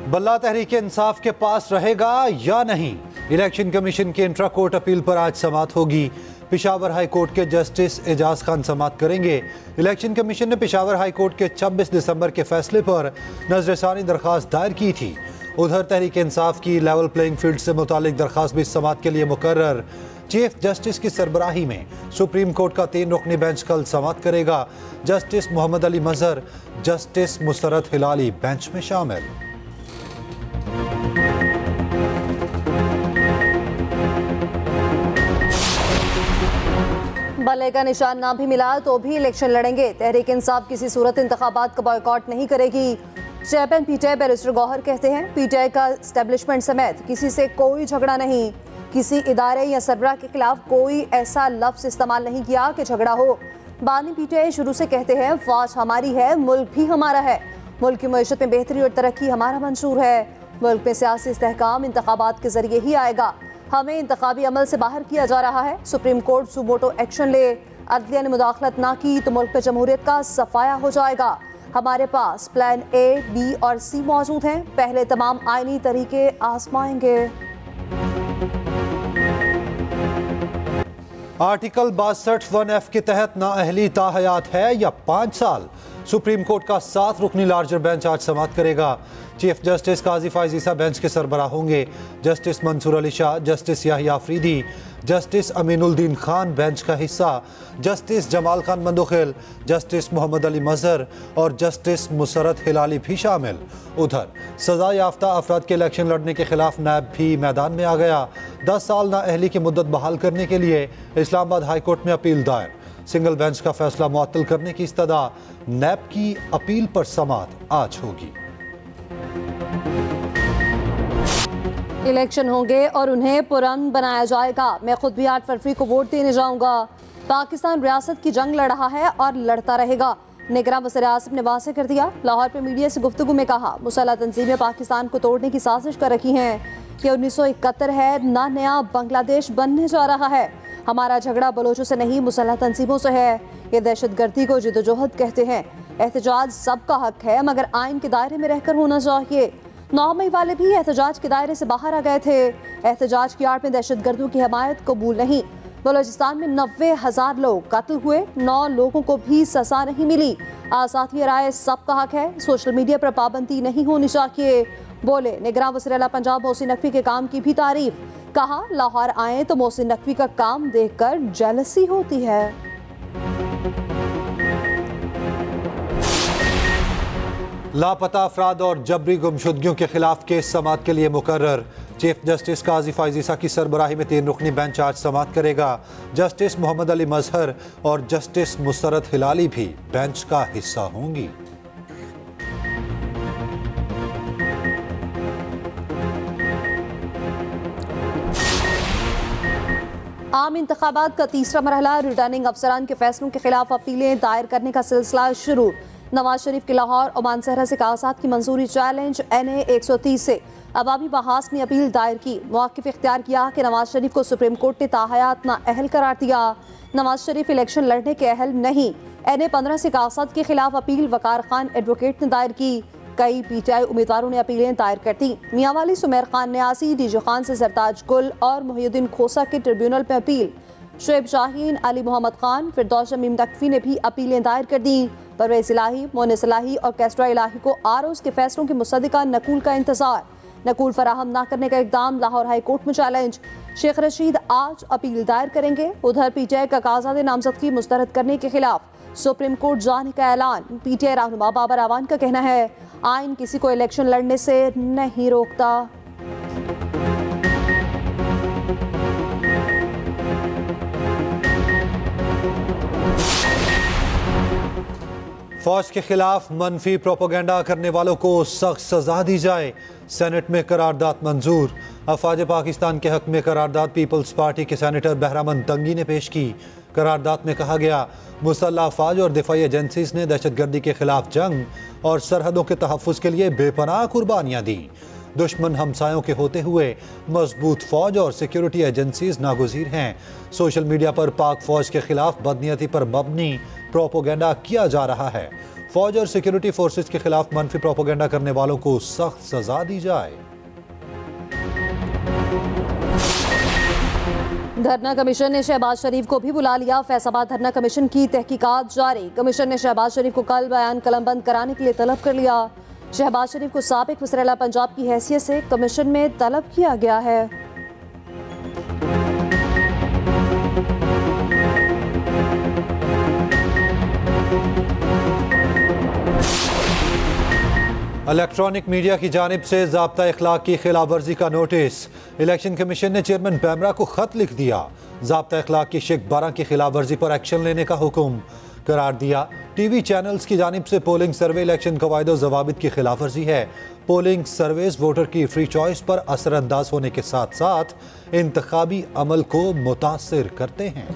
बल्ला तहरीक इंसाफ के पास रहेगा या नहीं? इलेक्शन कमीशन की इंट्रा कोर्ट अपील पर आज समाअत होगी। पेशावर हाई कोर्ट के जस्टिस एजाज खान समाअत करेंगे। इलेक्शन कमीशन ने पेशावर हाई कोर्ट के 26 दिसंबर के फैसले पर नजरसानी दरख्वास्त दायर की थी। उधर तहरीक इंसाफ की लेवल प्लेइंग फील्ड से मुतालिक दरख्वास्त भी समाअत के लिए मुकर्रर। चीफ जस्टिस की सरबराही में सुप्रीम कोर्ट का 3 रुकनी बेंच कल समाअत करेगा। जस्टिस मोहम्मद अली मजहर, जस्टिस मुसरत हिलाली बेंच में शामिल। बल्ले का निशान ना भी मिला तो भी इलेक्शन लड़ेंगे। तहरीक इंसाफ किसी सूरत इंतखाबात का बॉयकॉट नहीं करेगी। चेयरमैन पीटीआई बैरिस्टर गौहर कहते हैं, पीटीआई का एस्टेब्लिशमेंट समेत किसी से कोई झगड़ा नहीं, किसी इदारे या सरबराह के खिलाफ कोई ऐसा लफ्ज इस्तेमाल नहीं किया कि झगड़ा हो। बानी पीटीआई शुरू से कहते हैं, फौज हमारी है, मुल्क भी हमारा है, मुल्क की मईशत में बेहतरी और तरक्की हमारा मंशूर है। मुल्क में सियासी इस्तेहकाम इंतखाबात के जरिए ही आएगा। हमें इंतखाबी अमल से बाहर किया जा रहा है। सुप्रीम कोर्ट सुमोटो एक्शन ले, अदलिया ने मुदाखलत ना की तो मुल्क में जमहूरियत का सफाया हो जाएगा। हमारे पास प्लान ए, बी और सी मौजूद हैं। पहले तमाम आईनी तरीके आजमाएंगे। आर्टिकल 62 1F के तहत नाअहली ताहयात है या 5 साल? सुप्रीम कोर्ट का 7 रुकनी लार्जर बेंच आज समाअत करेगा। Chief justice Qazi Faez Isa bench के सरबराह होंगे। Justice Mansoor Ali Shah, justice Yahya Afridi, justice Aminuddin Khan bench का हिस्सा, जस्टिस जमाल खान मंदोखिल, जस्टिस मोहम्मद अली मजहर और जस्टिस मुसरत हिलाली भी शामिल। उधर सजा याफ्ता अफराद के इलेक्शन लड़ने के खिलाफ नैब भी मैदान में आ गया। 10 साल नाअहली की मुद्दत बहाल करने के लिए इस्लामाबाद हाई कोर्ट में अपील दायर। सिंगल बेंच का फैसला मुअत्तल करने की इस्तदा। नैब की अपील पर समाअत आज होगी। इलेक्शन होंगे और उन्हें पुरअमन बनाया जाएगा। मैं खुद भी 8 फरवरी को वोट देने जाऊंगा। पाकिस्तान रियासत की जंग लड़ रहा है और लड़ता रहेगा। निगरान वज़ीर आज़म ने वाज़ेह कर दिया। लाहौर में मीडिया से गुफ्तगू में कहा, मुसल्लह तंजीमें पाकिस्तान को तोड़ने की साजिश कर रखी हैं। कि 1971 है ना नया बांग्लादेश बनने जा रहा है। हमारा झगड़ा बलोचों से नहीं, मुसल्लह तंजीमों से है। ये दहशतगर्दी को जिद्दोजहद कहते हैं। एहतजाज सबका हक है, मगर आइन के दायरे में रहकर होना चाहिए। 9 मई वाले भी एहतजाज के दायरे से बाहर आ गए थे। एहतजाज की आड़ में दहशतगर्दों की हमायत कबूल नहीं। बलोचिस्तान में 90,000 लोग कत्ल हुए, 9 लोगों को भी सजा नहीं मिली। आज़ादी राय सबका हक है। सोशल मीडिया पर पाबंदी नहीं होनी चाहिए। बोले निगरान वज़ीर आला पंजाब मोहसिन नकवी के काम की भी तारीफ। कहा, लाहौर आए तो मोहसिन नकवी का काम देखकर जेलसी होती है। लापता अफराद और जबरी गुमशुदगियों के खिलाफ केस समाअत के लिए मुकर्रर। चीफ जस्टिस काजी फाइज ईसा की सरबराही में 3 रुकनी बेंच आज समाअत करेगा। जस्टिस मोहम्मद अली मजहर और जस्टिस मुसरत हिलाली भी बेंच का हिस्सा होंगी। आम इंतखाबात का तीसरा मरहला, रिटर्निंग अफसरान के फैसलों के खिलाफ अपीलें दायर करने का सिलसिला शुरू। नवाज शरीफ के लाहौर और मानसहरा से कागजात की मंजूरी चैलेंज। NA 130 से अवामी बहास ने अपील दायर की। मौक़िफ़ इख्तियार किया कि नवाज शरीफ को सुप्रीम कोर्ट ने ताहयात नाअहल करार दिया। नवाज शरीफ इलेक्शन लड़ने के अहल नहीं। NA 15 से कागजात के खिलाफ अपील वकार खान एडवोकेट ने दायर की। कई PTI उम्मीदवारों ने अपीलें दायर कर दी। मियांवाली सुमेर खान न्यासी, DJ खान से सरताज गुल और मोहिउद्दीन खोसा के ट्रिब्यूनल में अपील। शुएब शाहीन, अली मोहम्मद खान, फिरदौस शमीम नकवी ने भी अपीलें दायर कर दी। परवेज़ इलाही, मोनिस इलाही और कैस्ट्रा इलाही को आरओज़ के फैसलों के मुसद्दिक़ा नकूल का इंतजार। नकूल फराहम न करने का इक़दाम लाहौर हाई कोर्ट में चैलेंज। शेख रशीद आज अपील दायर करेंगे। उधर PTI का कागजात नामजदगी मुस्तरद करने के खिलाफ सुप्रीम कोर्ट जाने का ऐलान। PTI रहनुमा बाबर आवान का कहना है, आइन किसी को इलेक्शन लड़ने से नहीं रोकता। फौज के खिलाफ मनफी प्रोपेगेंडा करने वालों को सख्त सजा दी जाए। सेनेट में करारदाद मंजूर। अफवाज पाकिस्तान के हक में करारदाद पीपल्स पार्टी के सेनेटर बहरामन तंगी ने पेश की। करारदाद में कहा गया, मुसल्लह अफवाज और दिफाई एजेंसीज ने दहशतगर्दी के खिलाफ जंग और सरहदों के तहफ़्फ़ुज़ के लिए बेपनाह कुर्बानियाँ दी। दुश्मन हमसायों के होते हुए मजबूत फौज और सिक्योरिटी एजेंसीज नागुज़ीर हैं। सोशल मीडिया पर पाक फौज के खिलाफ बदनीयती पर मबनी प्रोपेगेंडा किया जा रहा है। फौज और सिक्योरिटी फोर्सेस के खिलाफ मनफी प्रोपेगेंडा करने वालों को सख्त सजा दी जाए। धरना कमीशन ने शहबाज शरीफ को भी बुला लिया। फैसलाबाद धरना कमीशन की तहकीकात जारी। कमीशन ने शहबाज शरीफ को कल बयान कलमबंद कराने के लिए तलब कर लिया। शहबाज शरीफ को साबिक वज़ीर-ए-आला पंजाब की हैसियत से कमीशन में तलब किया गया है। इलेक्ट्रॉनिक मीडिया की जानिब से ज़ाब्ता इखलाक की खिलाफ वर्जी का नोटिस। इलेक्शन कमीशन ने चेयरमैन पैमरा को खत लिख दिया। ज़ाब्ता इखलाक की शिक 12 की खिलाफ वर्जी पर एक्शन लेने का हुक्म करार दिया। टीवी चैनल्स की जानिब से पोलिंग सर्वे इलेक्शन कवायद और ज़वाबित की खिलाफ वर्जी है। पोलिंग सर्वेस वोटर की फ्री चॉइस पर असरअंदाज होने के साथ साथ इंतखाबी अमल को मुतासिर करते हैं।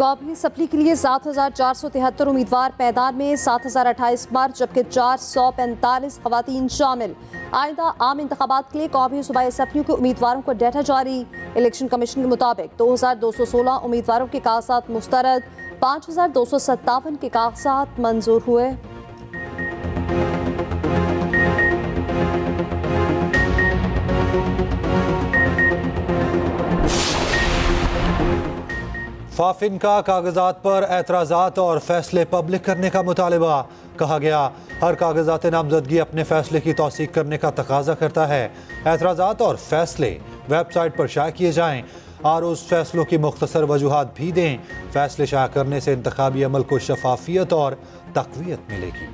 कॉपी सप्ली के लिए 7,473 उम्मीदवार मैदान में। 7,028 मर्द जबकि 445 खवातीन शामिल। आइंदा आम इंतखाबात के लिए कॉपी सूबाई सप्लियों के उम्मीदवारों को डाटा जारी। इलेक्शन कमीशन के मुताबिक 2,216 उम्मीदवारों के कागजात मुस्तरद, 5,257 के कागजात मंजूर हुए। फाफिन का कागजात पर एतराज़ात और फैसले पब्लिक करने का मुतालबा। कहा गया हर कागजात नामजदगी अपने फैसले की तौसीक करने का तकाजा करता है। एतराज़ात और फैसले वेबसाइट पर शाया किए जाएं और उस फैसलों की मुख्तसर वजूहात भी दें। फैसले शाया करने से इंतखाबी अमल को शफाफियत और तक़वियत मिलेगी।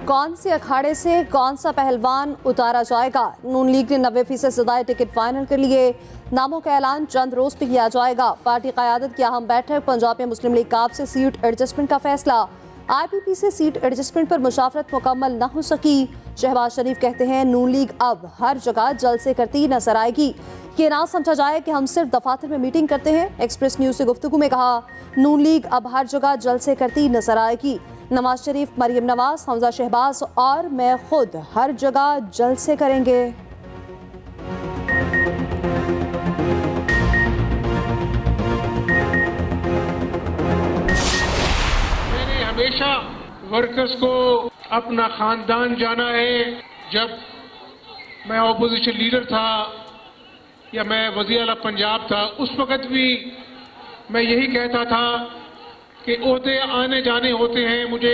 कौन से अखाड़े से कौन सा पहलवान उतारा जाएगा? नून लीग ने 90% सदाए टिकट फाइनल कर लिए। नामों का ऐलान चंद रोज पे किया जाएगा। पार्टी क़यादत की अहम बैठक। पंजाब में मुस्लिम लीग काब से सीट एडजस्टमेंट का फैसला। IPP से सीट एडजस्टमेंट पर मुशावरत मुकम्मल न हो सकी। शहबाज शरीफ कहते हैं नून लीग अब हर जगह जलसे करती नजर आएगी। ये ना समझा जाए कि हम सिर्फ दफातर में मीटिंग करते हैं। एक्सप्रेस न्यूज से गुफ्तगू में कहा नून लीग अब हर जगह जलसे करती नजर आएगी। नवाज शरीफ, मरियम नवाज, हमजा शहबाज और मैं खुद हर जगह जलसे करेंगे। मैंने हमेशा वर्कर्स को अपना खानदान जाना है। जब मैं ऑपोजिशन लीडर था या मैं वज़ीर-ए-आला पंजाब था, उस वक्त भी मैं यही कहता था कि ओहदे आने जाने होते हैं। मुझे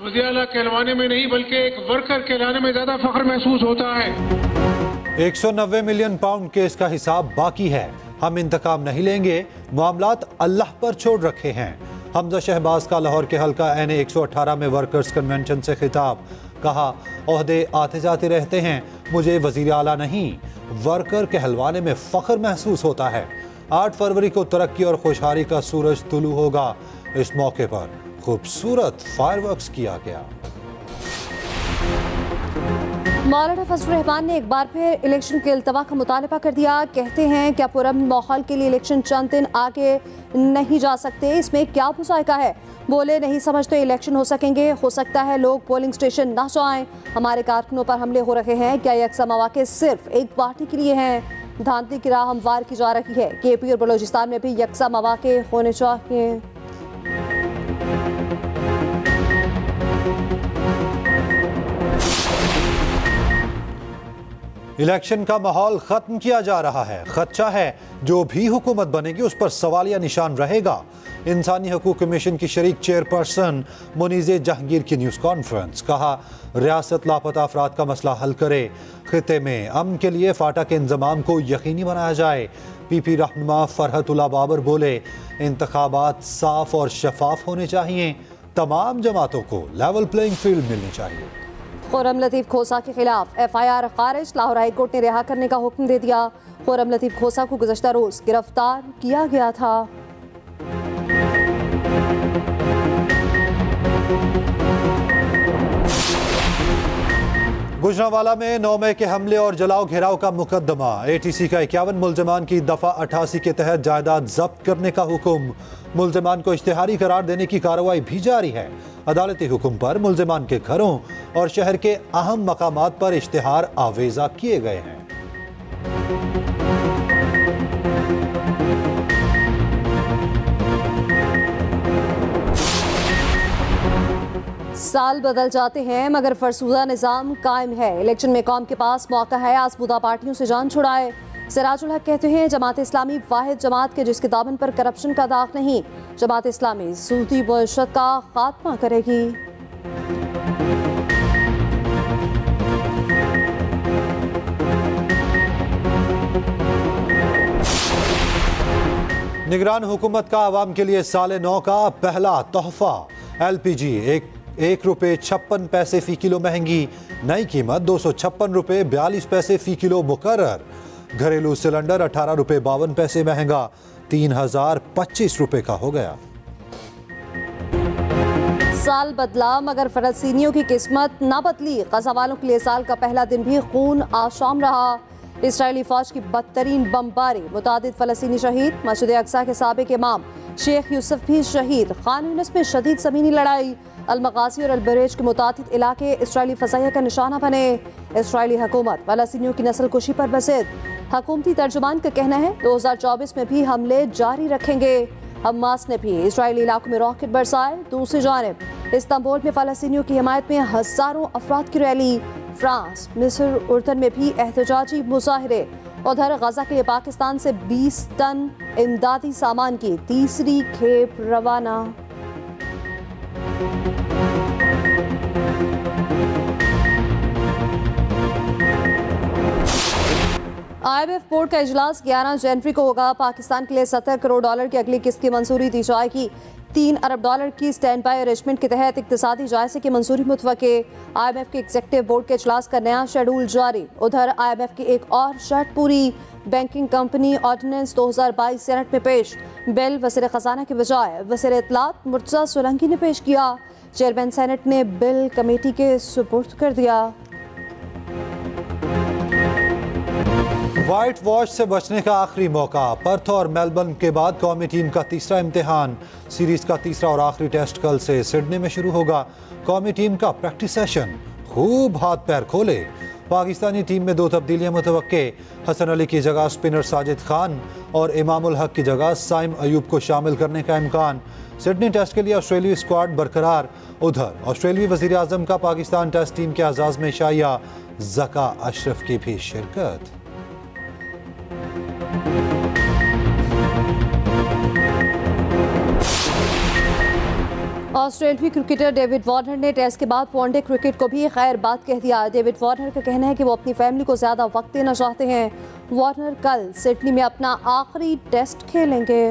वज़ीर-ए-आला कहलवाने में नहीं बल्कि एक वर्कर कहलाने में ज़्यादा फख्र महसूस होता है। 190 मिलियन पाउंड केस का हिसाब बाकी है। हम इंतकाम नहीं लेंगे, मामलात अल्लाह पर छोड़ रखे हैं। हमजा शहबाज का लाहौर के हल्का NA 118 में वर्कर्स कन्वेंशन से खिताब। कहा ओहदे आते जाते रहते हैं, मुझे वज़ीर आला नहीं वर्कर कहलवाने में फख्र महसूस होता है। 8 फरवरी को तरक्की और खुशहाली का सूरज तुलू होगा। इस मौके पर खूबसूरत फायरवर्क्स किया गया। मौलाना फजलुर रहमान ने एक बार फिर इलेक्शन के इल्तवा का मुतालबा कर दिया। कहते हैं क्या पुरअमन माहौल के लिए इलेक्शन चंद दिन आगे नहीं जा सकते, इसमें क्या मुज़ायका है? बोले नहीं समझते इलेक्शन हो सकेंगे, हो सकता है लोग पोलिंग स्टेशन ना जाएं। हमारे कारकुनों पर हमले हो रहे हैं, क्या यकसा मौके सिर्फ एक पार्टी के लिए हैं? धांधली की राह हमवार की जा रही है। KP और बलोचिस्तान में भी यकसा मौके होने चाहिए। इलेक्शन का माहौल खत्म किया जा रहा है। खदशा है जो भी हुकूमत बनेगी उस पर सवालिया निशान रहेगा। इंसानी हकूक कमीशन की शरीक चेयरपर्सन मुनीज़े जहांगीर की न्यूज़ कॉन्फ्रेंस। कहा रियासत लापता अफराद का मसला हल करे। खिते में अमन के लिए फाटा के इंतजाम को यकीनी बनाया जाए। PP रहनुमा फरहतुल्लाह बाबर बोले इंतखाबात साफ और शफाफ होने चाहिए। तमाम जमातों को लेवल प्लेइंग फील्ड मिलनी चाहिए। खुर्रम लतीफ़ खोसा के खिलाफ FIR खारिज। लाहौर हाई कोर्ट ने रिहा करने का हुक्म दे दिया। खुर्रम लतीफ़ खोसा को गुज़श्ता रोज गिरफ्तार किया गया था। गुजरांवाला में 9 मई के हमले और जलाओ घेराव का मुकदमा। ATC का 51 मुल्जमान की दफा 88 के तहत जायदाद जब्त करने का हुक्म। मुल्जमान को इश्तिहारी करार देने की कार्रवाई भी जारी है। अदालती हुक्म पर मुल्जमान के घरों और शहर के अहम मकामात पर इश्तिहार आवेजा किए गए हैं। साल बदल जाते हैं मगर फरसूदा निज़ाम कायम है। इलेक्शन में कौम के पास मौका है आज़मूदा पार्टियों से जान छुड़ाए। सिराजुल हक कहते हैं जमात इस्लामी वाहिद जमात के जिसके दामन पर करप्शन का दाग नहीं। जमात इस्लामी सूदी मुआशरत का खात्मा करेगी। निगरान हुकूमत का आवाम के लिए साल 9 का पहला तोहफा। LPG 1 रुपये 56 पैसे फी किलो महंगी। नई कीमत 256 रुपये 42 पैसे फी किलो मुकर्रर। घरेलू सिलेंडर 18 रुपये 52 पैसे महंगा 3025 रुपये का हो गया। साल बदला मगर फलस्तीनियों की किस्मत ना बदली। गजा वालों के लिए साल का पहला दिन भी खून आशाम रहा। इसराइली फौज की बदतरीन बमबारी, मुतादिद फलस्तीनी शहीद। मस्जिद अक्सा के साबिक इमाम शेख यूसुफ भी शहीद। खान यूनिस में शदीद ज़मीनी लड़ाई। अलमगाजी और अलबरेज के मुतादिद इलाके इसराइली फज़ाइया का निशाना बने। इसराइली हुकूमत फलस्तीनियों की नस्ल कुशी पर बज़िद। हुकूमती तर्जुमान का कहना है 2024 में भी हमले जारी रखेंगे। हमास ने भी इसराइली इलाकों में रॉकेट बरसाए। दूसरी जानिब इस्तांबुल में फलस्तीनियों की हिमायत में हज़ारों अफराद की रैली। फ्रांस, मिस्र, उर्दन में भी एहतजाजी मुजाहरे। उधर गजा के लिए पाकिस्तान से 20 टन इमदादी सामान की तीसरी खेप रवाना। IMF बोर्ड का इजलास 11 जनवरी को होगा। पाकिस्तान के लिए 70 करोड़ डॉलर की अगली किस्त की मंजूरी दी जाएगी। 3 अरब डॉलर की स्टैंड बाय अरेंजमेंट के तहत इक्तिसादी जायजे की मंजूरी मुतवक्के। IMF के एग्जीक्यूटिव बोर्ड के इजलास का नया शेड्यूल जारी। उधर IMF की एक और शर्त पूरी। बैंकिंग कंपनी ऑर्डिनेंस 2022 सेनेट में पेश। बिल वज़ीर ख़जाना के बजाय वज़ीर इत्तलात मुर्तज़ा सोलंकी ने पेश किया। चेयरमैन सेनेट ने बिल कमेटी के सुपुर्द कर दिया। व्हाइट वॉश से बचने का आखिरी मौका। पर्थ और मेलबर्न के बाद कौमी टीम का तीसरा इम्तिहान। सीरीज का तीसरा और आखिरी टेस्ट कल से सिडनी में शुरू होगा। कौमी टीम का प्रैक्टिस सेशन। खूब हाथ पैर खोले। पाकिस्तानी टीम में 2 तब्दीलियां मुतवक्के। हसन अली की जगह स्पिनर साजिद खान और इमामुल हक की जगह साइम अयूब को शामिल करने का इम्कान। सिडनी टेस्ट के लिए ऑस्ट्रेलियाई स्क्वाड बरकरार। उधर ऑस्ट्रेलियाई वज़ीर आज़म का पाकिस्तान टेस्ट टीम के आज़ाज़ में शाया। ज़का अशरफ की भी शिरकत। ऑस्ट्रेलियाई क्रिकेटर डेविड वार्नर ने टेस्ट के बाद वनडे क्रिकेट को भी खैर बात कह दिया। डेविड वार्नर का कहना है कि वो अपनी फैमिली को ज़्यादा वक्त देना चाहते हैं। वार्नर कल सिडनी में अपना आखिरी टेस्ट खेलेंगे।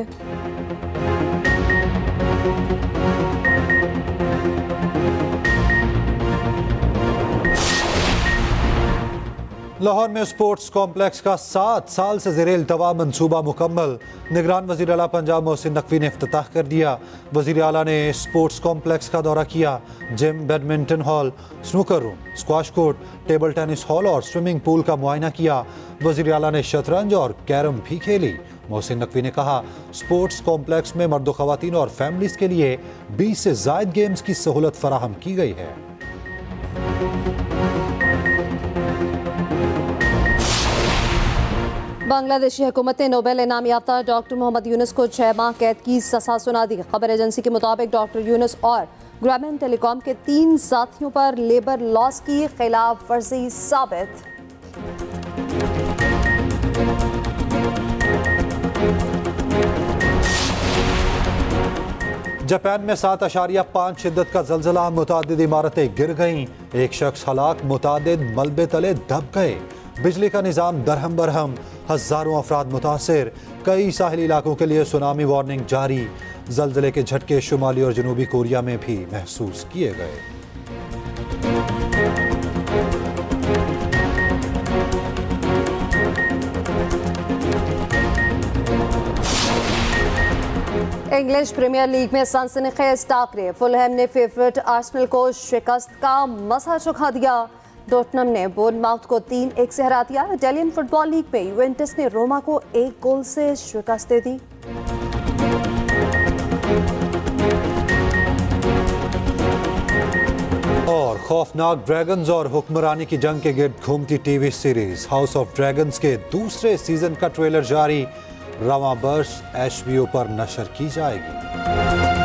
लाहौर में स्पोर्ट्स कॉम्प्लेक्स का 7 साल से ज़ेरे इल्तवा मंसूबा मुकम्मल। निगरान वज़ीर आला पंजाब मोहसिन नकवी ने इफ्तिताह कर दिया। वज़ीर आला ने स्पोर्ट्स कॉम्प्लेक्स का दौरा किया। Gym, badminton hall, snooker room, squash court, table tennis hall और स्विमिंग पूल का मुआयना किया। वज़ीर आला ने शतरंज और कैरम भी खेली। मोहसिन नकवी ने कहा स्पोर्ट्स कॉम्प्लेक्स में मर्द ख़वातीन और फैमिलीज़ के लिए 20 से ज़ायद गेम्स की सहूलत फराहम की गई है। बांग्लादेशी हुकूमत ने नोबेल इनाम याफ्ता डॉक्टर मोहम्मद यूनुस को 6 माह कैद की सजा सुना दी। खबर एजेंसी के मुताबिक डॉक्टर यूनुस और ग्रामीण टेलीकॉम के 3 साथियों पर लेबर लॉस की खिलाफ वर्जी साबित। जापान में 7.5 शिद्दत का ज़लज़ला। मुतादिद इमारतें गिर गईं। एक शख्स हलाक, मुतादिद मलबे तले दब गए। बिजली का निज़ाम दरहम बरहम। हज़ारों अफराद मुतासिर। कई साहिली इलाकों के लिए सुनामी वार्निंग जारी। ज़लज़ले के झटके शुमाली और जनूबी कोरिया में भी महसूस किए गए। इंग्लिश प्रीमियर लीग में सनसनीखेज टाकरे। फुलहैम ने फेवरेट आर्सेनल को शिकस्त का मजा चखा दिया। टोटनम ने बोर्नमाउथ को 3-1 से हरा दिया। इटालियन फुटबॉल लीग में यूवेंटस ने रोमा को 1 गोल से शिकस्त दे दी। और खौफनाक ड्रैगन्स और हुक्मरानी की जंग के गिर्द घूमती TV series house of dragons के दूसरे सीजन का ट्रेलर जारी। रवां बर्स HBO पर नशर की जाएगी।